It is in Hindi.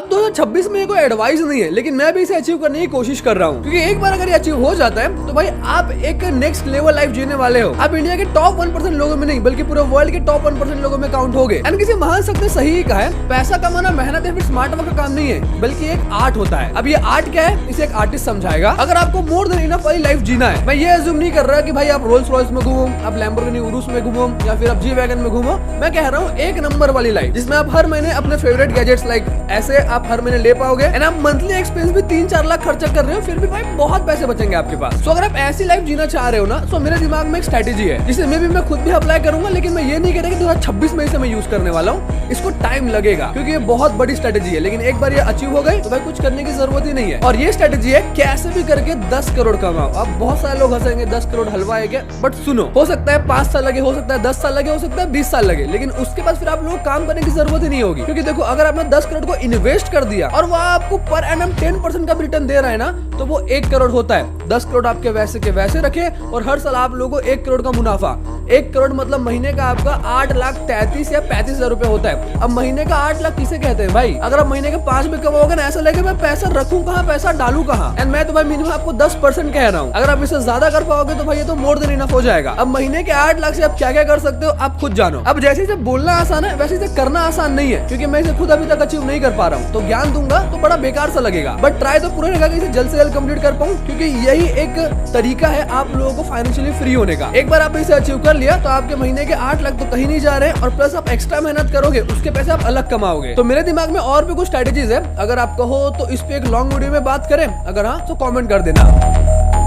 अब 2026 में कोई एडवाइस नहीं है, लेकिन मैं भी इसे अचीव करने की कोशिश कर रहा हूँ, क्योंकि एक बार अगर ये अचीव हो जाता है तो भाई आप एक नेक्स्ट लेवल लाइफ जीने वाले हो। आप इंडिया के टॉप 1% लोगों में नहीं बल्कि पूरे वर्ल्ड के टॉप 1% लोगों में काउंट होगे। एंड किसी महान शख्स ने सही ही कहा है, पैसा कमाना मेहनत या फिर स्मार्ट वर्क का काम नहीं है, बल्कि एक आर्ट होता है। अब ये आर्ट क्या है, इसे एक आर्टिस्ट समझाएगा। अगर आपको मोर देन इनफ वाली लाइफ जीना है, मैं ये अज्यूम नहीं कर रहा कि भाई आप रोल्स रॉयस में घूमो, आप लैम्बोर्गिनी उरुस में घूमो या फिर आप जी वैगन में घूमो। मैं कह रहा हूँ एक नंबर वाली लाइफ, जिसमें आप हर महीने अपने फेवरेट गैजेट्स लाइक ऐसे आप हर महीने ले पाओगे। एंड आप मंथली एक्सपेंस भी 3-4 लाख खर्चा कर रहे हो, फिर भी भाई बहुत पैसे बचेंगे आपके पास। तो अगर आप ऐसी लाइफ जीना चाह रहे हो ना, तो मेरे दिमाग में एक स्ट्रेटेजी है, जिसे मैं खुद भी अप्लाई करूंगा, लेकिन मैं ये नहीं कह रहा कि 2026 में इसे मैं यूज करने वाला हूँ। इसको टाइम लगेगा, क्योंकि ये बहुत बड़ी स्ट्रेटेजी है, लेकिन एक बार ये अचीव हो गई तो भाई कुछ करने की जरूरत ही नहीं है। और ये स्ट्रेटेजी है कैसे भी करके 10 करोड़ कमाओ। अब बहुत सारे लोग हंसेंगे 10 करोड़ हलवा है क्या, बट सुनो, हो सकता है 5 साल लगे, हो सकता है 10 साल लगे, हो सकता है 20 साल लगे, लेकिन उसके बाद फिर आप लोग काम करने की जरूरत ही नहीं होगी। क्योंकि देखो, अगर आपने 10 करोड़ को इन्वेस्ट कर दिया और वो आपको पर एनम 10% का रिटर्न दे रहा है ना, तो वो 1 करोड़ होता है। 10 करोड़ आपके वैसे के वैसे रखे और हर साल आप लोगों को 1 करोड़ का मुनाफा। 1 करोड़ मतलब महीने का आपका 8,33,000 या 35,000 रुपए होता है। अब महीने का 8 लाख किसे कहते हैं भाई? अगर आप महीने के 5 भी कमाओगे ना, ऐसा लगेगा मैं पैसा रखूं कहाँ, पैसा डालू कहाँ। एंड मैं तो भाई मिनिमम आपको 10% कह रहा हूँ। अगर आप इससे ज्यादा कर पाओगे तो भाई ये तो मोर देन इनफ हो जाएगा। अब महीने के 8 लाख से आप क्या क्या कर सकते हो आप खुद जानो। अब जैसे इसे बोलना आसान है, वैसे इसे करना आसान नहीं है, क्योंकि मैं इसे खुद अभी तक अचीव नहीं कर पा रहा हूँ। तो ज्ञान दूंगा तो बड़ा बेकार सा लगेगा, बट ट्राई तो पूरा रहेगा कि इसे जल्द से जल्द कंप्लीट कर पाऊं, क्योंकि यही एक तरीका है आप लोगों को फाइनेंशियली फ्री होने का। एक बार आपने इसे अचीव कर लिया तो आपके महीने के 8 लाख तो कहीं नहीं जा रहे, और प्लस आप एक्स्ट्रा मेहनत करोगे, उसके पैसे आप अलग कमाओगे। तो मेरे दिमाग में और भी कुछ स्ट्रेटेजीज है, अगर आप कहो तो इस पे एक लॉन्ग वीडियो में बात करें, अगर हाँ तो कमेंट कर देना।